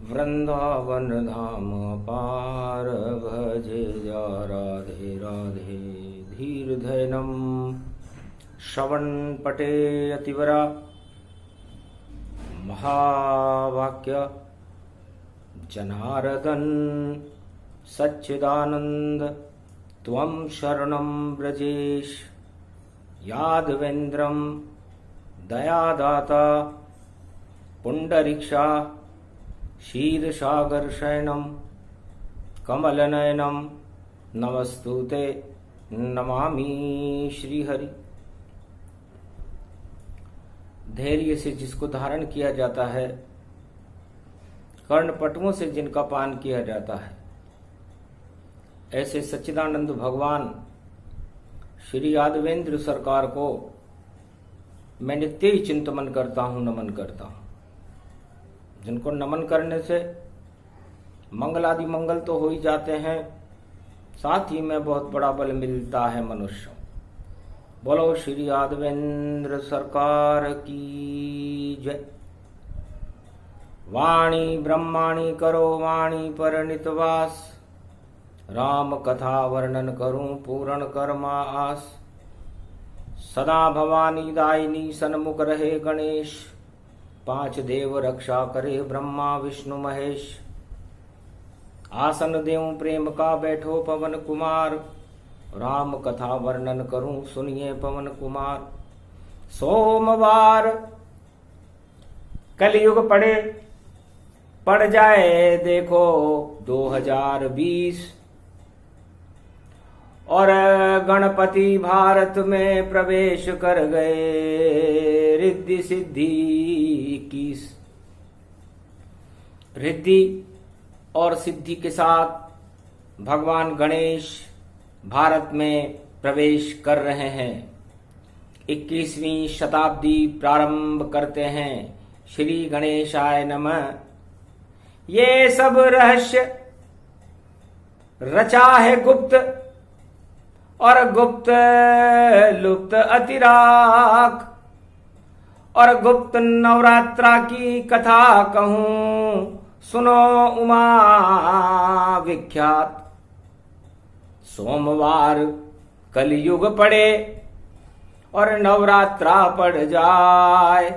वृंदावन धाम पार भजे जा राधे राधे। धीर धैनम श्रवण पटे अतिवरा महावाक्य जनार्दन सच्चिदानंद त्वं शरणं ब्रजेश। यादवेन्द्रं दयादाता पुंडरीक्षा क्षीरसागर शयनम कमलनयनम नमस्तुते नमामि श्रीहरि। धैर्य से जिसको धारण किया जाता है, कर्णपटुओं से जिनका पान किया जाता है, ऐसे सच्चिदानंद भगवान श्री यादवेंद्र सरकार को मैं नित्य ही चिंतन करता हूं, नमन करता हूं। जिनको नमन करने से मंगलादि मंगल तो हो ही जाते हैं, साथ ही में बहुत बड़ा बल मिलता है मनुष्य। बोलो श्री यादवेंद्र सरकार की जय। वाणी ब्रह्माणी करो वाणी पर नितवास, राम कथा वर्णन करूं पूर्ण कर्मा आस। सदा भवानी दायिनी सन्मुख रहे गणेश, पांच देव रक्षा करे ब्रह्मा विष्णु महेश। आसन देऊं प्रेम का बैठो पवन कुमार, राम कथा वर्णन करूं सुनिए पवन कुमार। सोमवार कलयुग पड़ जाए देखो 2020, और गणपति भारत में प्रवेश कर गए। रिद्धि सिद्धि 21, रिद्धि और सिद्धि के साथ भगवान गणेश भारत में प्रवेश कर रहे हैं। 21वीं शताब्दी प्रारंभ करते हैं। श्री गणेशाय नमः। ये सब रहस्य रचा है गुप्त, और गुप्त लुप्त अतिराक, और गुप्त नवरात्रा की कथा कहूं सुनो उमा विख्यात। सोमवार कलयुग पड़े और नवरात्रा पड़ जाए,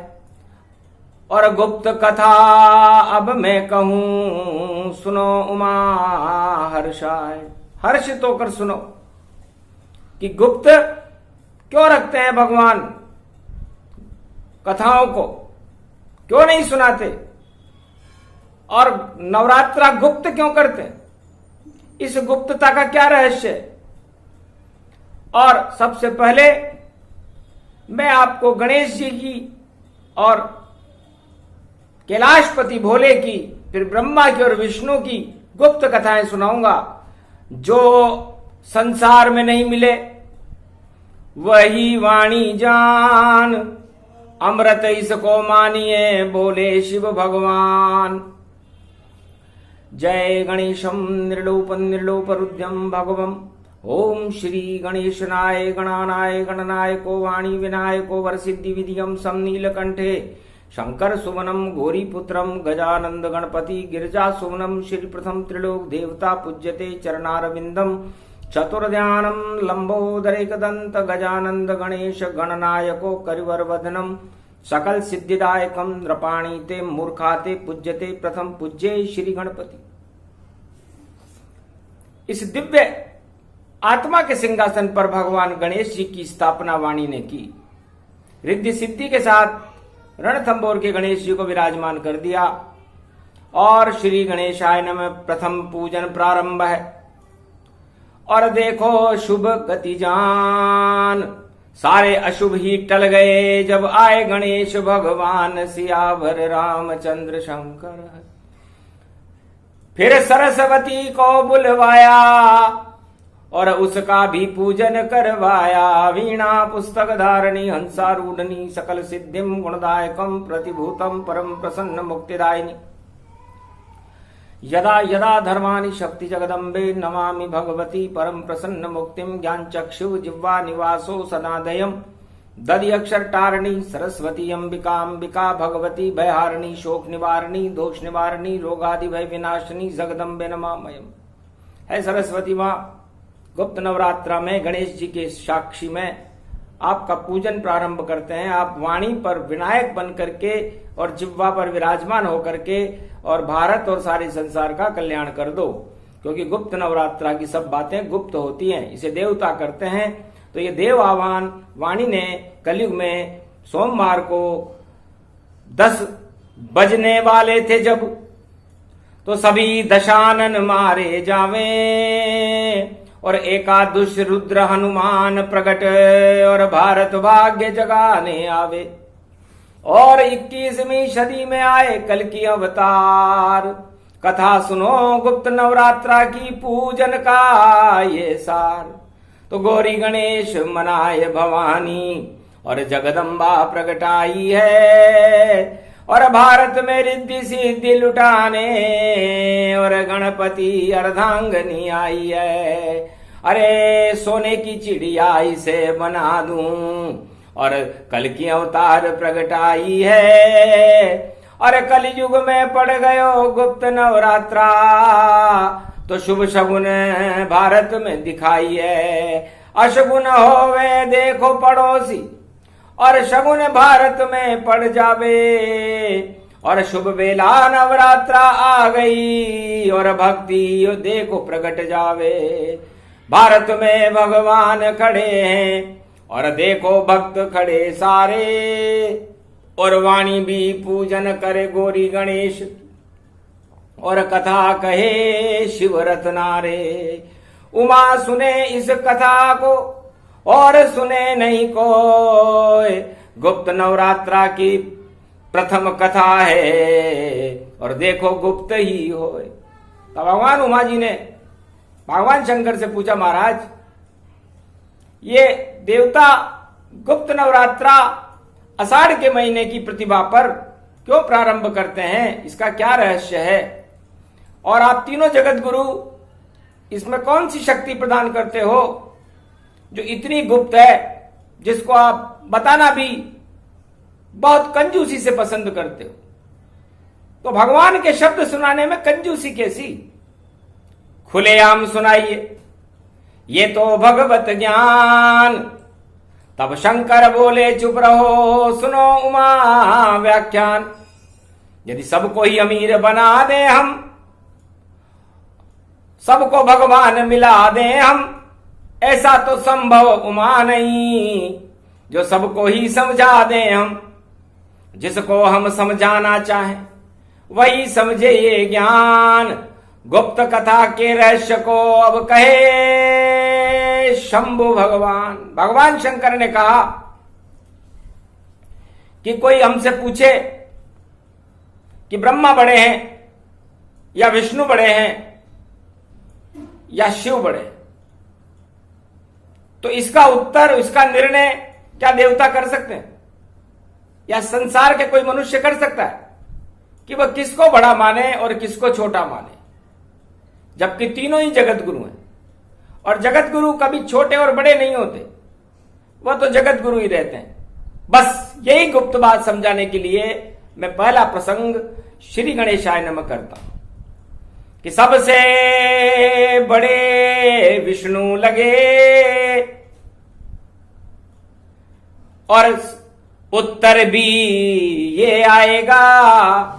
और गुप्त कथा अब मैं कहूं सुनो उमा हर्षाय। हर्षित होकर सुनो कि गुप्त क्यों रखते हैं भगवान, कथाओं को क्यों नहीं सुनाते, और नवरात्रा गुप्त क्यों करते हैं, इस गुप्तता का क्या रहस्य है। और सबसे पहले मैं आपको गणेश जी की और कैलाशपति भोले की, फिर ब्रह्मा की और विष्णु की गुप्त कथाएं सुनाऊंगा, जो संसार में नहीं मिले। वही वाणी जान अमृत इसको मानिए, बोले शिव भगवान। जय गणेशम निर्लोप रुद्रम भगवम। ओम श्री गणेशनाय गणानाय गणनायको वाणी विनायको वरसिद्धि विधियम सम नीलकंठे शंकर सुवनम गौरीपुत्रम गजानंद गणपति गिरिजा सुवनम। श्री प्रथम त्रिलोक देवता पूज्यते चरणारविंदम। चतुर्ध्यानम लंबोदरेकदंत गजानंद गणेश गणनायको करिवरवदनम। सकल सिद्धिदायकम नृपाणीते मूर्खाते पूज्यते प्रथम पूज्ये श्री गणपति। इस दिव्य आत्मा के सिंहासन पर भगवान गणेश जी की स्थापना वाणी ने की। रिद्धि सिद्धि के साथ रणथंबोर के गणेश जी को विराजमान कर दिया, और श्री गणेशाय नमः प्रथम पूजन प्रारंभ है। और देखो शुभ गति जान, सारे अशुभ ही टल गए जब आए गणेश भगवान। सियावर रामचंद्र शंकर। फिर सरस्वती को बुलवाया और उसका भी पूजन करवाया। वीणा पुस्तक धारणी हंसारूढ़नी सकल सिद्धिम गुणदायकम प्रतिभूतम परम प्रसन्न मुक्तिदायिनी। यदा यदा धर्मानि शक्ति जगदम्बे नमामि भगवती परम प्रसन्न मुक्तिम। ज्ञान चक्षु जिह्वा निवासो सदादयम दधि अक्षर टारणी सरस्वती अंबिका अंबिका भगवती भयहारिणी शोक निवारणी दोष निवारणी रोगादि भय विनाशिनी जगदम्बे नमामयम्। है सरस्वती माँ, गुप्त नवरात्रा में गणेश जी के साक्षी में आपका पूजन प्रारंभ करते हैं। आप वाणी पर विनायक बन करके और जिह्वा पर विराजमान होकर के और भारत और सारे संसार का कल्याण कर दो, क्योंकि गुप्त नवरात्रा की सब बातें गुप्त होती हैं, इसे देवता करते हैं। तो ये देव आह्वान वाणी ने कलयुग में सोमवार को 10 बजने वाले थे जब, तो सभी दशानन मारे जावे और एकादश रुद्र हनुमान प्रकट और भारत भाग्य जगाने आवे। और 21वीं सदी में आए कल की अवतार, कथा सुनो गुप्त नवरात्रा की पूजन का ये सार। तो गौरी गणेश मनाए भवानी और जगदम्बा प्रगटाई है, और भारत में रिद्धि सिद्धि लुटाने और गणपति अर्धांगनी आई है। अरे सोने की चिड़िया इसे बना दूं और कल की अवतार प्रगटाई है। और कलयुग में पड़ गयो गुप्त नवरात्रा, तो शुभ शगुन भारत में दिखाई है। अशगुन होवे देखो पड़ोसी और शगुन भारत में पड़ जावे। और शुभ बेला नवरात्रा आ गई और भक्ति देखो प्रगट जावे। भारत में भगवान खड़े हैं और देखो भक्त खड़े सारे, और वाणी भी पूजन करे गौरी गणेश और कथा कहे शिव रत्नारे। उमा सुने इस कथा को और सुने नहीं कोई, गुप्त नवरात्रा की प्रथम कथा है और देखो गुप्त ही होए। तो भगवान उमा जी ने भगवान शंकर से पूछा, महाराज ये देवता गुप्त नवरात्रा आषाढ़ के महीने की प्रतिभा पर क्यों प्रारंभ करते हैं, इसका क्या रहस्य है? और आप तीनों जगत गुरु इसमें कौन सी शक्ति प्रदान करते हो जो इतनी गुप्त है, जिसको आप बताना भी बहुत कंजूसी से पसंद करते हो? तो भगवान के शब्द सुनाने में कंजूसी कैसी? खुलेआम सुनाइए, ये तो भगवत ज्ञान। तब शंकर बोले, चुप रहो सुनो उमा व्याख्यान। यदि सबको ही अमीर बना दे हम, सबको भगवान मिला दे हम, ऐसा तो संभव उमा नहीं। जो सबको ही समझा दे हम, जिसको हम समझाना चाहें वही समझे ये ज्ञान। गुप्त कथा के रहस्य को अब कहे शंभु भगवान। भगवान शंकर ने कहा कि कोई हमसे पूछे कि ब्रह्मा बड़े हैं या विष्णु बड़े हैं या शिव बड़े, तो इसका उत्तर, इसका निर्णय क्या देवता कर सकते हैं या संसार के कोई मनुष्य कर सकता है कि वह किसको बड़ा माने और किसको छोटा माने? जबकि तीनों ही जगत गुरु हैं, और जगत गुरु कभी छोटे और बड़े नहीं होते, वह तो जगत गुरु ही रहते हैं। बस यही गुप्त बात समझाने के लिए मैं पहला प्रसंग श्री गणेशाय नमः करता हूं कि सबसे बड़े विष्णु लगे और उत्तर भी ये आएगा,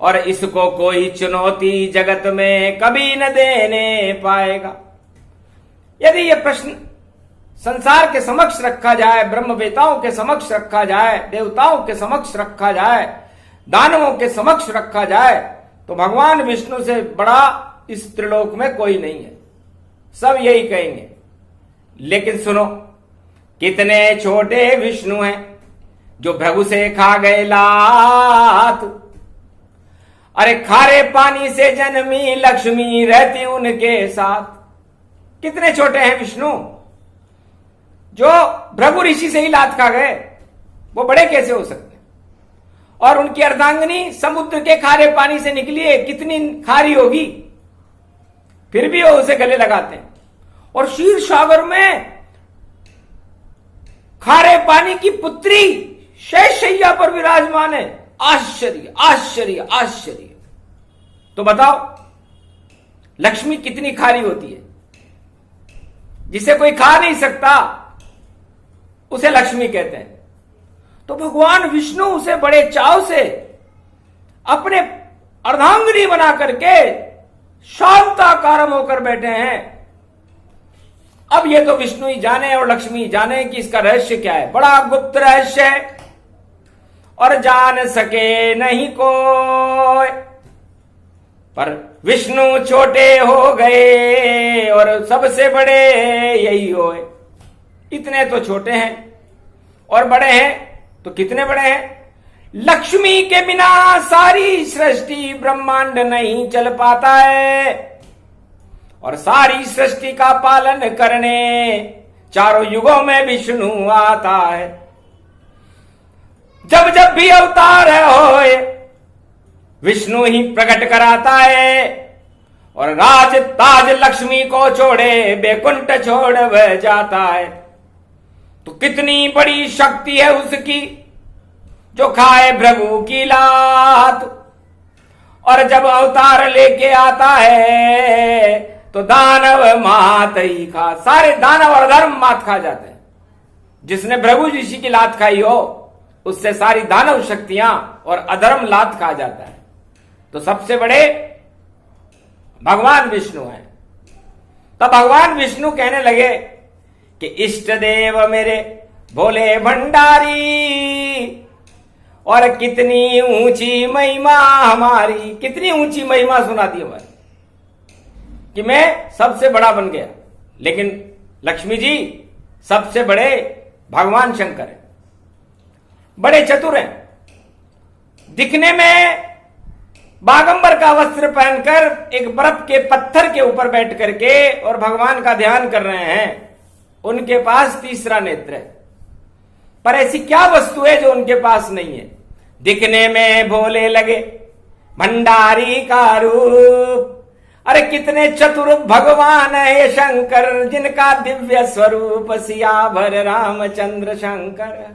और इसको कोई चुनौती जगत में कभी न देने पाएगा। यदि यह प्रश्न संसार के समक्ष रखा जाए, ब्रह्मवेताओं के समक्ष रखा जाए, देवताओं के समक्ष रखा जाए, दानवों के समक्ष रखा जाए, तो भगवान विष्णु से बड़ा इस त्रिलोक में कोई नहीं है। सब यही कहेंगे। लेकिन सुनो, कितने छोटे विष्णु हैं जो भृगु से खा गए लात। अरे खारे पानी से जन्मी लक्ष्मी रहती उनके साथ। कितने छोटे हैं विष्णु जो भृगु ऋषि से ही लात खा गए, वो बड़े कैसे हो सकते? और उनकी अर्धांगिनी समुद्र के खारे पानी से निकली है, कितनी खारी होगी, फिर भी वो उसे गले लगाते हैं। और क्षीर सागर में खारे पानी की पुत्री शैशैया पर विराजमान है। आश्चर्य आश्चर्य आश्चर्य। तो बताओ लक्ष्मी कितनी खारी होती है, जिसे कोई खा नहीं सकता उसे लक्ष्मी कहते हैं। तो भगवान विष्णु उसे बड़े चाव से अपने अर्धांगिनी बना करके शांताकारम होकर बैठे हैं। अब ये तो विष्णु ही जाने और लक्ष्मी ही जाने कि इसका रहस्य क्या है। बड़ा गुप्त रहस्य है और जान सके नहीं कोई। पर विष्णु छोटे हो गए और सबसे बड़े यही होए। इतने तो छोटे हैं और बड़े हैं तो कितने बड़े हैं। लक्ष्मी के बिना सारी सृष्टि ब्रह्मांड नहीं चल पाता है और सारी सृष्टि का पालन करने चारों युगों में विष्णु आता है। जब जब भी अवतार होए विष्णु ही प्रकट कराता है और राज ताज लक्ष्मी को छोड़े बैकुंठ छोड़ वह जाता है। तो कितनी बड़ी शक्ति है उसकी जो खाए भृगु की लात और जब अवतार लेके आता है तो दानव मात ही खा। सारे दानव और धर्म मात खा जाते हैं। जिसने भृगु ऋषि की लात खाई हो उससे सारी दानव शक्तियां और अधर्म लात खा जाता है। तो सबसे बड़े भगवान विष्णु हैं। तब भगवान विष्णु कहने लगे कि इष्ट देव मेरे भोले भंडारी और कितनी ऊंची महिमा हमारी। कितनी ऊंची महिमा सुना दी हमारी कि मैं सबसे बड़ा बन गया। लेकिन लक्ष्मी जी सबसे बड़े भगवान शंकर हैं, बड़े चतुर हैं। दिखने में बागंबर का वस्त्र पहनकर एक बर्फ के पत्थर के ऊपर बैठ करके और भगवान का ध्यान कर रहे हैं। उनके पास तीसरा नेत्र है, पर ऐसी क्या वस्तु है जो उनके पास नहीं है। दिखने में भोले लगे भंडारी का रूप। अरे कितने चतुर भगवान है शंकर, जिनका दिव्य स्वरूप सियावर रामचंद्र शंकर।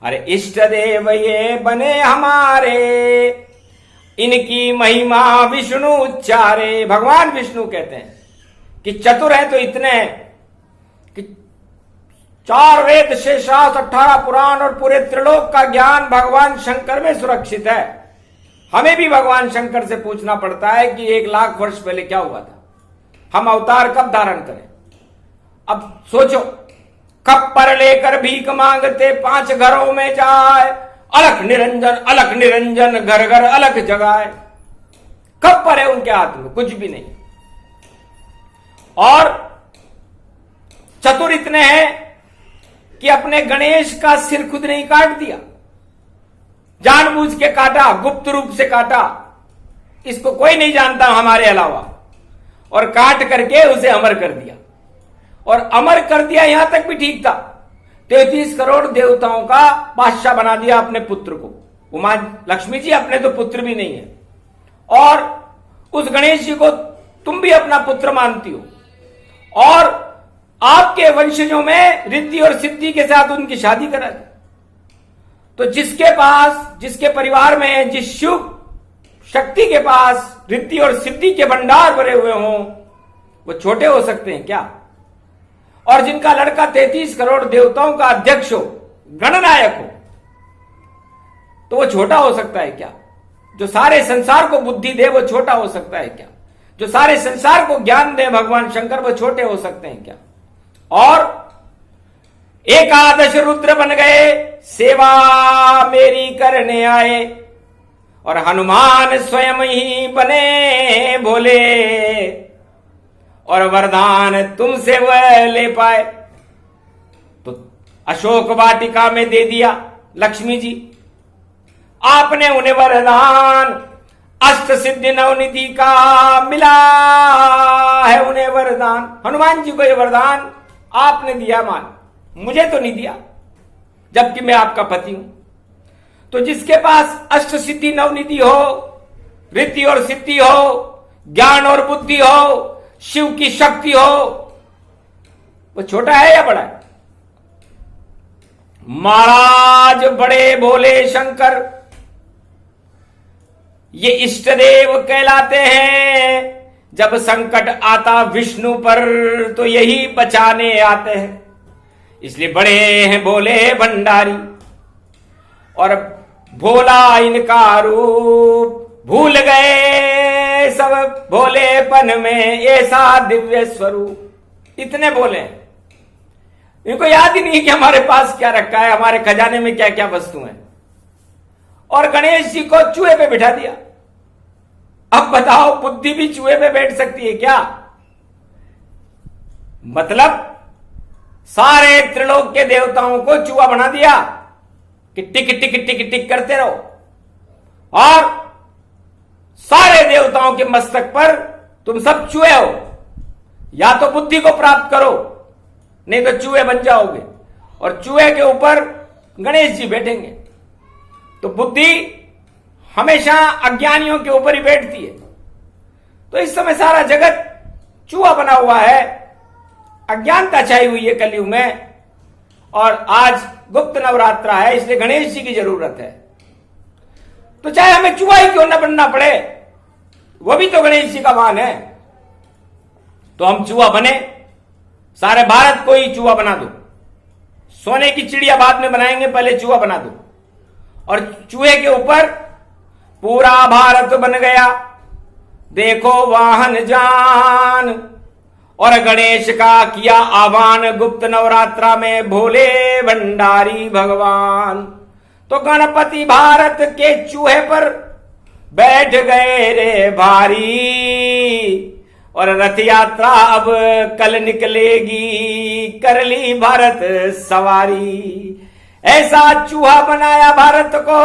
अरे इष्ट देव ये बने हमारे, इनकी महिमा विष्णु उच्चारे। भगवान विष्णु कहते हैं कि चतुर है तो इतने कि 4 वेद से 18 पुराण और पूरे त्रिलोक का ज्ञान भगवान शंकर में सुरक्षित है। हमें भी भगवान शंकर से पूछना पड़ता है कि 1 लाख वर्ष पहले क्या हुआ था, हम अवतार कब धारण करें। अब सोचो, कब पर लेकर भीख मांगते 5 घरों में जाए, अलख निरंजन घर घर अलख जगाए। कब पर है उनके हाथ में, कुछ भी नहीं। और चतुर इतने हैं कि अपने गणेश का सिर खुद नहीं काट दिया, जानबूझ के काटा, गुप्त रूप से काटा। इसको कोई नहीं जानता हमारे अलावा, और काट करके उसे अमर कर दिया। और अमर कर दिया यहां तक भी ठीक था, 33 करोड़ देवताओं का बादशाह बना दिया अपने पुत्र को। उमा लक्ष्मी जी अपने तो पुत्र भी नहीं है, और उस गणेश जी को तुम भी अपना पुत्र मानती हो, और आपके वंशजों में रिद्धि और सिद्धि के साथ उनकी शादी करा दी। तो जिसके पास, जिसके परिवार में, जिस शिव शक्ति के पास रिद्धि और सिद्धि के भंडार भरे हुए हों, वो छोटे हो सकते हैं क्या? और जिनका लड़का 33 करोड़ देवताओं का अध्यक्ष हो, गणनायक हो, तो वो छोटा हो सकता है क्या? जो सारे संसार को बुद्धि दे वो छोटा हो सकता है क्या? जो सारे संसार को ज्ञान दे भगवान शंकर वो छोटे हो सकते हैं क्या? और 11 रुद्र बन गए, सेवा मेरी करने आए, और हनुमान स्वयं ही बने भोले, और वरदान तुमसे वह ले पाए। तो अशोक वाटिका में दे दिया लक्ष्मी जी, आपने उन्हें वरदान, अष्ट सिद्धि नवनिधि का मिला है उन्हें वरदान। हनुमान जी को यह वरदान आपने दिया, मान, मुझे तो नहीं दिया, जबकि मैं आपका पति हूं। तो जिसके पास अष्ट सिद्धि नवनिधि हो, रिद्धि और सिद्धि हो, ज्ञान और बुद्धि हो, शिव की शक्ति हो, वो छोटा है या बड़ा है? महाराज बड़े भोले शंकर ये इष्ट देव कहलाते हैं। जब संकट आता विष्णु पर तो यही बचाने आते हैं, इसलिए बड़े हैं भोले भंडारी। और भोला इनका रूप भूल गए सब भोलेपन में ऐसा दिव्य स्वरूप। इतने भोले हैं, इनको याद ही नहीं कि हमारे पास क्या रखा है, हमारे खजाने में क्या क्या वस्तु है। और गणेश जी को चूहे पे बिठा दिया। अब बताओ, बुद्धि भी चूहे पे बैठ सकती है क्या? मतलब सारे त्रिलोक के देवताओं को चूहा बना दिया कि टिक टिक टिक टिक करते रहो, और सारे देवताओं के मस्तक पर तुम सब चूहे हो। या तो बुद्धि को प्राप्त करो, नहीं तो चूहे बन जाओगे, और चूहे के ऊपर गणेश जी बैठेंगे। तो बुद्धि हमेशा अज्ञानियों के ऊपर ही बैठती है। तो इस समय सारा जगत चूहा बना हुआ है, अज्ञानता छाई हुई है कलयुग में। और आज गुप्त नवरात्रा है, इसलिए गणेश जी की जरूरत है। तो चाहे हमें चूहा ही क्यों न बनना पड़े, वो भी तो गणेश जी का वाहन है। तो हम चूहा बने, सारे भारत को ही चूहा बना दो। सोने की चिड़िया बाद में बनाएंगे, पहले चूहा बना दो। और चूहे के ऊपर पूरा भारत बन गया, देखो वाहन जान। और गणेश का किया आह्वान गुप्त नवरात्रा में भोले भंडारी भगवान। तो गणपति भारत के चूहे पर बैठ गए रे भारी। और रथ यात्रा अब कल निकलेगी, कर ली भारत सवारी। ऐसा चूहा बनाया भारत को,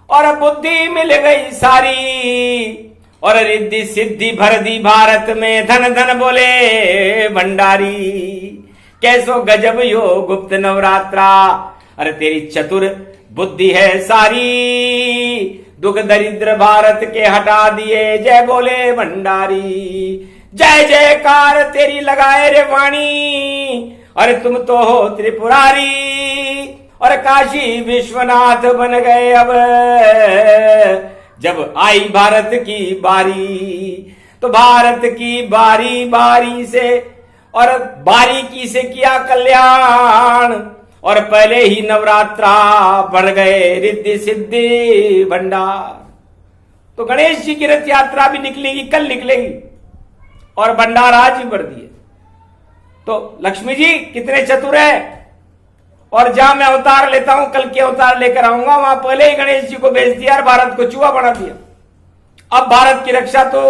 और बुद्धि मिल गई सारी। और रिद्धि सिद्धि भर दी भारत में, धन धन बोले भंडारी। कैसो गजब यो गुप्त नवरात्रा, अरे तेरी चतुर बुद्धि है सारी। दुख दरिद्र भारत के हटा दिए, जय बोले भंडारी। जय जयकार तेरी लगाए रे वाणी, अरे तुम तो हो त्रिपुरारी। और काशी विश्वनाथ बन गए अब, जब आई भारत की बारी। तो भारत की बारी बारी से और बारीकी से किया कल्याण। और पहले ही नवरात्रा बढ़ गए रिद्धि सिद्धि भंडार। तो गणेश जी की रथ यात्रा भी निकलेगी, कल निकलेगी, और भंडार आज ही बढ़ दिए। तो लक्ष्मी जी कितने चतुर है। और जहां मैं अवतार लेता हूं, कल के अवतार लेकर आऊंगा, वहां पहले ही गणेश जी को भेज दिया और भारत को चूहा बना दिया। अब भारत की रक्षा तो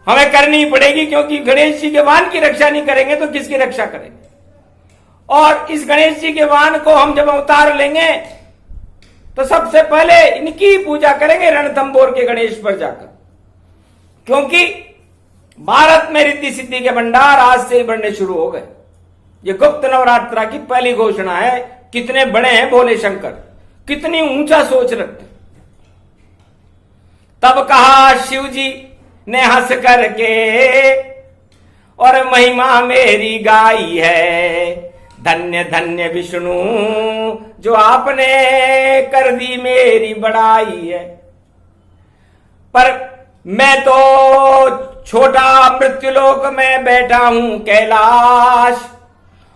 हमें करनी ही पड़ेगी, क्योंकि गणेश जी के वाहन की रक्षा नहीं करेंगे तो किसकी रक्षा करेंगे। और इस गणेश जी के वाहन को हम जब अवतार लेंगे तो सबसे पहले इनकी पूजा करेंगे रणथंबोर के गणेश पर जाकर, क्योंकि भारत में रिद्धि सिद्धि के भंडार आज से ही बढ़ने शुरू हो गए। ये गुप्त नवरात्रा की पहली घोषणा है। कितने बड़े हैं भोले शंकर, कितनी ऊंचा सोच रखते। तब कहा शिव जी ने हंस करके, और महिमा मेरी गाई है। धन्य धन्य विष्णु जो आपने कर दी मेरी बड़ाई है। पर मैं तो छोटा मृत्युलोक में बैठा हूं कैलाश,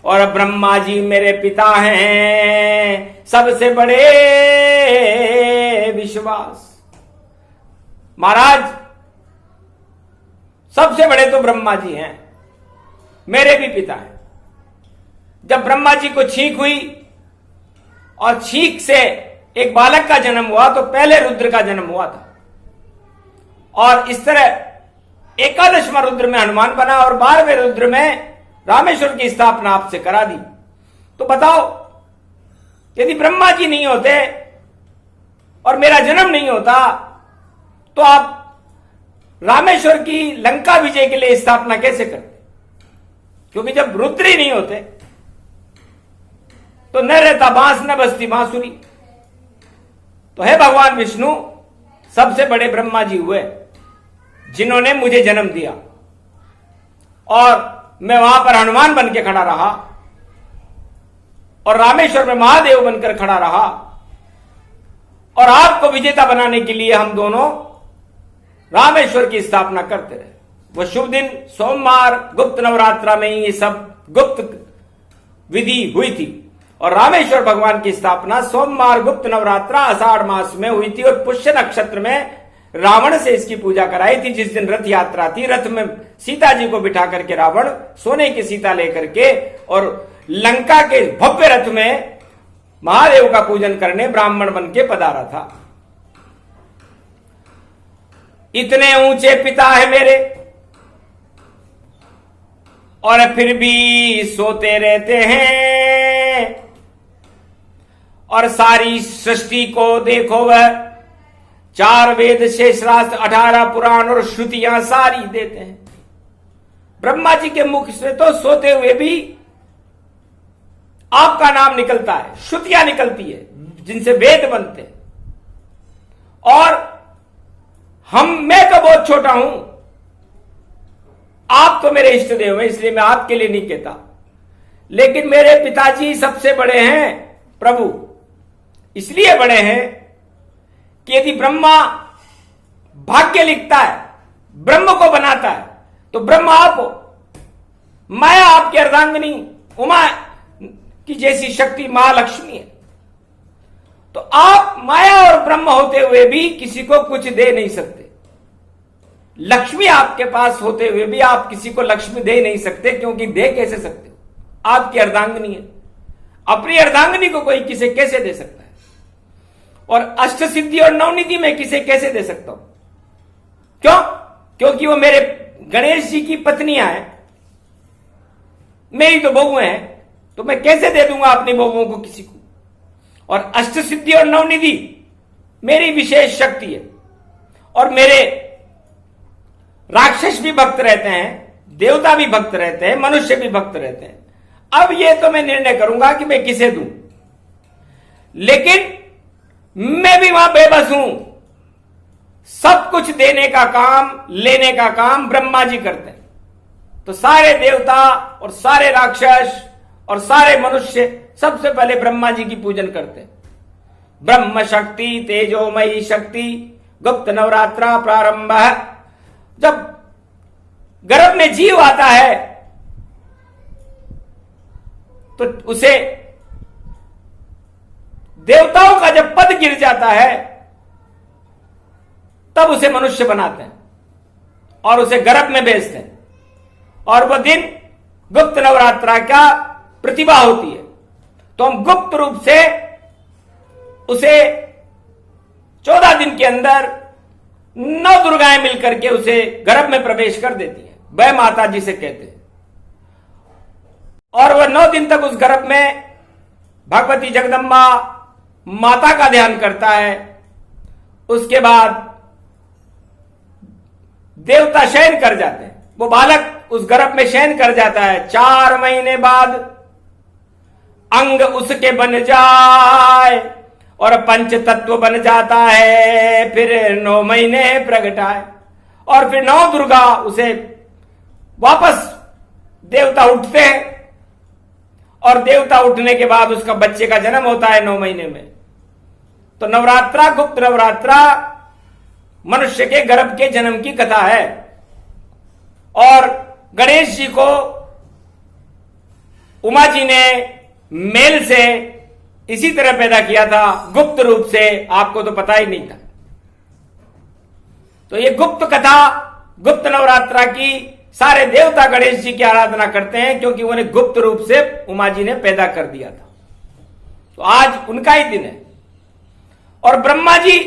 और ब्रह्मा जी मेरे पिता हैं सबसे बड़े विश्वास। महाराज सबसे बड़े तो ब्रह्मा जी हैं, मेरे भी पिता हैं। जब ब्रह्मा जी को छींक हुई और छींक से एक बालक का जन्म हुआ, तो पहले रुद्र का जन्म हुआ था। और इस तरह एकादशवां रुद्र में हनुमान बना, और 12वें रुद्र में रामेश्वर की स्थापना आपसे करा दी। तो बताओ, यदि ब्रह्मा जी नहीं होते और मेरा जन्म नहीं होता, तो आप रामेश्वर की लंका विजय के लिए स्थापना कैसे करते? क्योंकि जब रुद्र ही नहीं होते तो न रहता बांस न बजती बांसुरी। तो हे भगवान विष्णु सबसे बड़े ब्रह्मा जी हुए, जिन्होंने मुझे जन्म दिया। और मैं वहां पर हनुमान बन के खड़ा रहा, और रामेश्वर में महादेव बनकर खड़ा रहा। और आपको विजेता बनाने के लिए हम दोनों रामेश्वर की स्थापना करते रहे। वो शुभ दिन सोमवार गुप्त नवरात्रा में ही ये सब गुप्त विधि हुई थी। और रामेश्वर भगवान की स्थापना सोमवार गुप्त नवरात्रा आषाढ़ मास में हुई थी। और पुष्य नक्षत्र में रावण से इसकी पूजा कराई थी। जिस दिन रथ यात्रा थी, रथ में सीता जी को बिठा करके रावण सोने की सीता लेकर के और लंका के भव्य रथ में महादेव का पूजन करने ब्राह्मण बन के पधारा था। इतने ऊंचे पिता है मेरे और फिर भी सोते रहते हैं। और सारी सृष्टि को देखो, वह 4 वेद, 6 शास्त्र, 18 पुराण और श्रुतियां सारी देते हैं। ब्रह्मा जी के मुख से तो सोते हुए भी आपका नाम निकलता है, श्रुतियां निकलती है जिनसे वेद बनते हैं। और मैं तो बहुत छोटा हूं, आप तो मेरे इष्ट देव हैं, इसलिए मैं आपके लिए नहीं कहता। लेकिन मेरे पिताजी सबसे बड़े हैं प्रभु। इसलिए बड़े हैं कि यदि ब्रह्मा भाग्य लिखता है, ब्रह्म को बनाता है, तो ब्रह्म आप हो, माया आपकी अर्धांगिनी उमा की जैसी शक्ति महालक्ष्मी है। तो आप माया और ब्रह्म होते हुए भी किसी को कुछ दे नहीं सकते। लक्ष्मी आपके पास होते हुए भी आप किसी को लक्ष्मी दे नहीं सकते, क्योंकि दे कैसे सकते हो? आपकी अर्धांगिनी है। अपनी अर्धांगिनी को कोई किसे कैसे दे सकता है? और अष्ट सिद्धि और नवनिधि में किसे कैसे दे सकता हूं? क्यों? क्योंकि वो मेरे गणेश जी की पत्नियां हैं, मेरी तो बहुएं हैं, तो मैं कैसे दे दूंगा अपनी बहुओं को किसी को? और अष्ट सिद्धि और नवनिधि मेरी विशेष शक्ति है। और मेरे राक्षस भी भक्त रहते हैं, देवता भी भक्त रहते हैं, मनुष्य भी भक्त रहते हैं। अब ये तो मैं निर्णय करूंगा कि मैं किसे दूं, लेकिन मैं भी वहां बेबस हूं। सब कुछ देने का काम, लेने का काम ब्रह्मा जी करते हैं। तो सारे देवता और सारे राक्षस और सारे मनुष्य सबसे पहले ब्रह्मा जी की पूजन करते हैं। ब्रह्म शक्ति तेजोमयी शक्ति गुप्त नवरात्रा प्रारंभ है। जब गर्भ में जीव आता है तो उसे देवताओं का जब पद गिर जाता है तब उसे मनुष्य बनाते हैं और उसे गर्भ में भेजते हैं। और वह दिन गुप्त नवरात्रा का प्रतिभा होती है। तो हम गुप्त रूप से उसे 14 दिन के अंदर 9 दुर्गाएं मिलकर के उसे गर्भ में प्रवेश कर देती हैं। वह माता जिसे कहते हैं। और वह 9 दिन तक उस गर्भ में भगवती जगदम्बा माता का ध्यान करता है। उसके बाद देवता शयन कर जाते हैं। वो बालक उस गर्भ में शयन कर जाता है। 4 महीने बाद अंग उसके बन जाए और पंच तत्व बन जाता है। फिर 9 महीने प्रगटाए और फिर 9 दुर्गा उसे वापस देवता उठते हैं। और देवता उठने के बाद उसका बच्चे का जन्म होता है 9 महीने में। तो नवरात्रा, गुप्त नवरात्रा मनुष्य के गर्भ के जन्म की कथा है। और गणेश जी को उमा जी ने मेल से इसी तरह पैदा किया था, गुप्त रूप से। आपको तो पता ही नहीं था। तो ये गुप्त कथा, गुप्त नवरात्रा की सारे देवता गणेश जी की आराधना करते हैं, क्योंकि उन्हें गुप्त रूप से उमा जी ने पैदा कर दिया था। तो आज उनका ही दिन है। और ब्रह्मा जी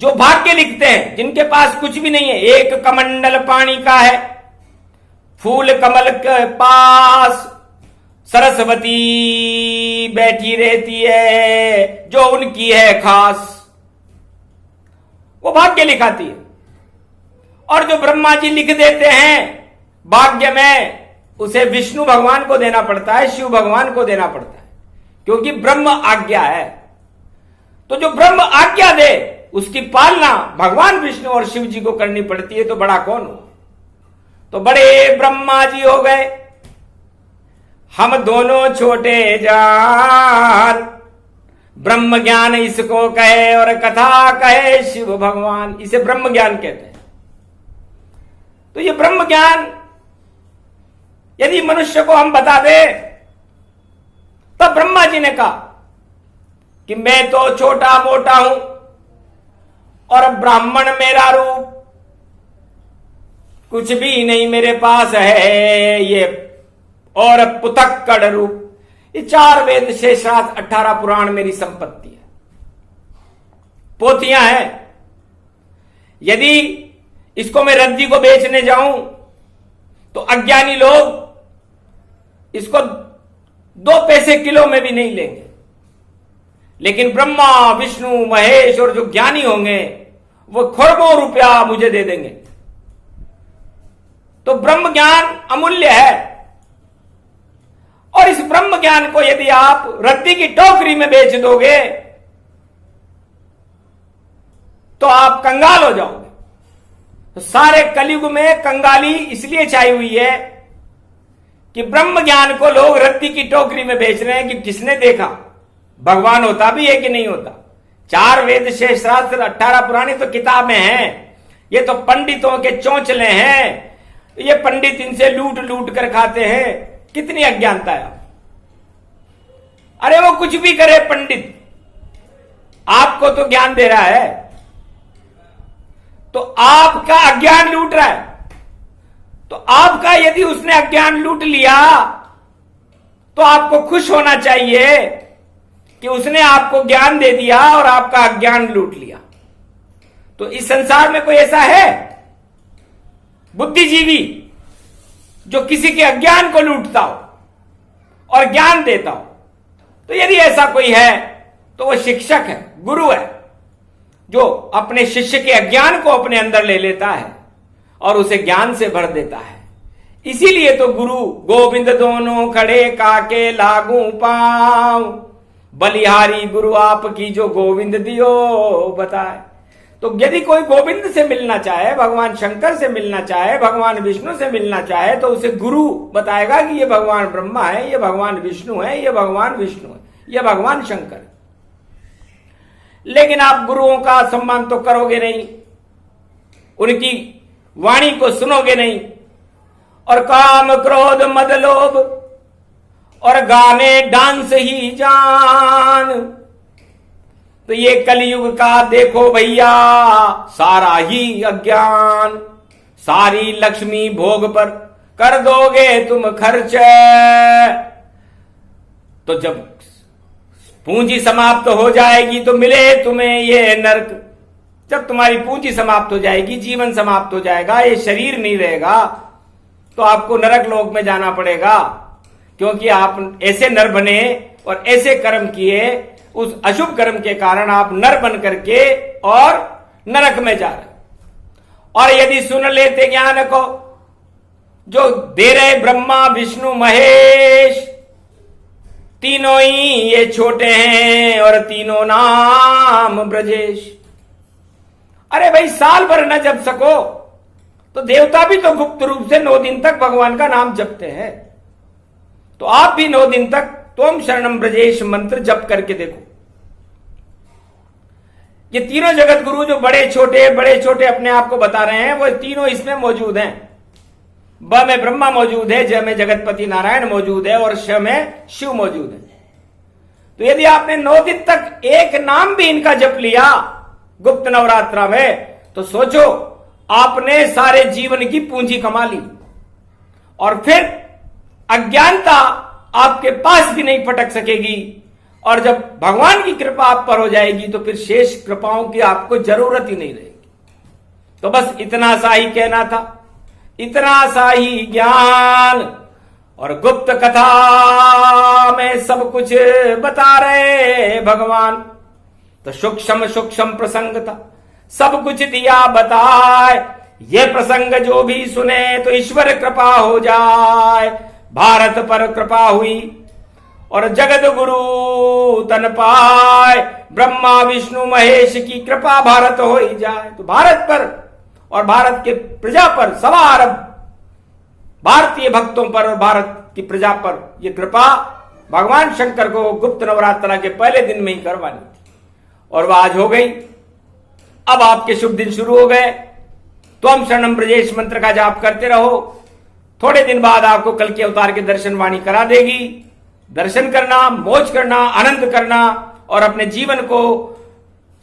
जो भाग्य लिखते हैं, जिनके पास कुछ भी नहीं है, एक कमंडल पानी का है, फूल कमल के पास सरस्वती बैठी रहती है, जो उनकी है खास, वो भाग्य लिखाती है। और जो ब्रह्मा जी लिख देते हैं भाग्य में, उसे विष्णु भगवान को देना पड़ता है, शिव भगवान को देना पड़ता है, क्योंकि ब्रह्म आज्ञा है। तो जो ब्रह्म आज्ञा दे उसकी पालना भगवान विष्णु और शिव जी को करनी पड़ती है। तो बड़ा कौन हो? तो बड़े ब्रह्मा जी हो गए। हम दोनों छोटे जान, ब्रह्म ज्ञान इसको कहे और कथा कहे शिव भगवान। इसे ब्रह्म ज्ञान कहते हैं। तो ये ब्रह्म ज्ञान यदि मनुष्य को हम बता दे, तब ब्रह्मा जी ने कहा कि मैं तो छोटा मोटा हूं और ब्राह्मण मेरा रूप कुछ भी नहीं मेरे पास है, ये और पुतक्कड़ रूप। ये 4 वेद, 6 शास्त्र, 18 पुराण मेरी संपत्ति है, पोथियां हैं। यदि इसको मैं रद्दी को बेचने जाऊं तो अज्ञानी लोग इसको 2 पैसे किलो में भी नहीं लेंगे, लेकिन ब्रह्मा विष्णु महेश और जो ज्ञानी होंगे वो खरबों रुपया मुझे दे देंगे। तो ब्रह्म ज्ञान अमूल्य है, और इस ब्रह्म ज्ञान को यदि आप रद्दी की टोकरी में बेच दोगे तो आप कंगाल हो जाओगे। तो सारे कलयुग में कंगाली इसलिए छाई हुई है कि ब्रह्म ज्ञान को लोग रद्दी की टोकरी में बेच रहे हैं कि किसने देखा भगवान होता भी है कि नहीं होता। 4 वेद, 6 शास्त्र, 18 पुरानी तो किताबें हैं, ये तो पंडितों के चौंचले हैं। ये पंडित इनसे लूट लूट कर खाते हैं। कितनी अज्ञानता है। अरे वो कुछ भी करे पंडित, आपको तो ज्ञान दे रहा है, तो आपका अज्ञान लूट रहा है। तो आपका यदि उसने अज्ञान लूट लिया तो आपको खुश होना चाहिए कि उसने आपको ज्ञान दे दिया और आपका अज्ञान लूट लिया। तो इस संसार में कोई ऐसा है बुद्धिजीवी जो किसी के अज्ञान को लूटता हो और ज्ञान देता हो? तो यदि ऐसा कोई है तो वह शिक्षक है, गुरु है, जो अपने शिष्य के अज्ञान को अपने अंदर ले लेता है और उसे ज्ञान से भर देता है। इसीलिए तो गुरु गोविंद दोनों खड़े काके लागू पांव, बलिहारी गुरु आपकी जो गोविंद दियो बताए। तो यदि कोई गोविंद से मिलना चाहे, भगवान शंकर से मिलना चाहे, भगवान विष्णु से मिलना चाहे, तो उसे गुरु बताएगा कि ये भगवान ब्रह्मा है, ये भगवान विष्णु है, ये भगवान विष्णु है, ये भगवान शंकर है। लेकिन आप गुरुओं का सम्मान तो करोगे नहीं, उनकी वाणी को सुनोगे नहीं, और काम क्रोध मद लोभ और गाने डांस ही जान। तो ये कलयुग का देखो भैया सारा ही अज्ञान, सारी लक्ष्मी भोग पर कर दोगे तुम खर्च। तो जब पूंजी समाप्त हो जाएगी तो मिले तुम्हें ये नरक। जब तुम्हारी पूंजी समाप्त हो जाएगी, जीवन समाप्त हो जाएगा, ये शरीर नहीं रहेगा, तो आपको नरक लोक में जाना पड़ेगा, क्योंकि आप ऐसे नर बने और ऐसे कर्म किए, उस अशुभ कर्म के कारण आप नर बन करके और नरक में जा रहे। और यदि सुन लेते ज्ञान को जो दे रहे ब्रह्मा विष्णु महेश, तीनों ही ये छोटे हैं और तीनों नाम ब्रजेश। अरे भाई साल भर न जप सको तो देवता भी तो गुप्त रूप से 9 दिन तक भगवान का नाम जपते हैं। तो आप भी 9 दिन तक त्वम शरणम ब्रजेश मंत्र जप करके देखो। ये तीनों जगत गुरु जो बड़े छोटे अपने आप को बता रहे हैं, वो तीनों इसमें मौजूद हैं। ब में ब्रह्मा मौजूद है, ज में जगतपति नारायण मौजूद है और श में शिव मौजूद है। तो यदि आपने 9 दिन तक एक नाम भी इनका जप लिया गुप्त नवरात्रा में, तो सोचो आपने सारे जीवन की पूंजी कमा ली, और फिर अज्ञानता आपके पास भी नहीं फटक सकेगी। और जब भगवान की कृपा आप पर हो जाएगी तो फिर शेष कृपाओं की आपको जरूरत ही नहीं रहेगी। तो बस इतना सा ही कहना था, इतना सा ही ज्ञान। और गुप्त कथा में सब कुछ बता रहे भगवान। तो सूक्ष्म प्रसंग था, सब कुछ दिया बताए। ये प्रसंग जो भी सुने तो ईश्वर कृपा हो जाए। भारत पर कृपा हुई और जगत गुरु तन पाए। ब्रह्मा विष्णु महेश की कृपा भारत हो ही जाए। तो भारत पर और भारत के प्रजा पर, 1.25 अरब भारतीय भक्तों पर और भारत की प्रजा पर यह कृपा भगवान शंकर को गुप्त नवरात्रा के पहले दिन में ही करवानी थी, और वह आज हो गई। अब आपके शुभ दिन शुरू हो गए। त्वम शरणम ब्रजेश मंत्र का जाप करते रहो। थोड़े दिन बाद आपको कल के अवतार के दर्शन वाणी करा देगी। दर्शन करना, मौज करना, आनंद करना और अपने जीवन को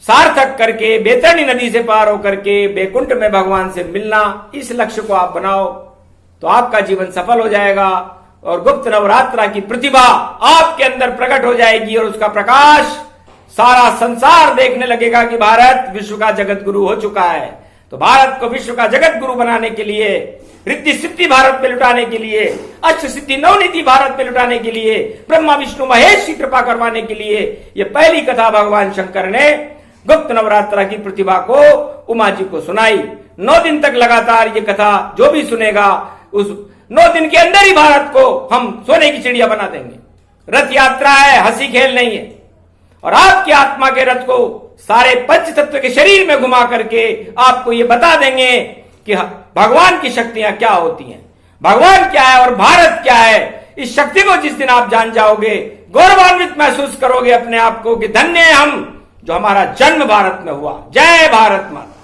सार्थक करके बैतरणी नदी से पार होकर के बैकुंठ में भगवान से मिलना, इस लक्ष्य को आप बनाओ तो आपका जीवन सफल हो जाएगा और गुप्त नवरात्रा की प्रतिभा आपके अंदर प्रकट हो जाएगी और उसका प्रकाश सारा संसार देखने लगेगा कि भारत विश्व का जगत गुरु हो चुका है। तो भारत को विश्व का जगत गुरु बनाने के लिए, रिद्धि सिद्धि भारत में लुटाने के लिए, अष्ट सिद्धि नवनिधि भारत में लुटाने के लिए, ब्रह्मा विष्णु महेश की कृपा करवाने के लिए ये पहली कथा भगवान शंकर ने गुप्त नवरात्रा की प्रतिभा को उमा जी को सुनाई। 9 दिन तक लगातार ये कथा जो भी सुनेगा उस 9 दिन के अंदर ही भारत को हम सोने की चिड़िया बना देंगे। रथ यात्रा है, हंसी खेल नहीं है। और आपकी आत्मा के रथ को सारे पंच तत्व के शरीर में घुमा करके आपको ये बता देंगे कि भगवान की शक्तियां क्या होती हैं, भगवान क्या है और भारत क्या है। इस शक्ति को जिस दिन आप जान जाओगे, गौरवान्वित महसूस करोगे अपने आप को कि धन्य है हम जो हमारा जन्म भारत में हुआ। जय भारत माता।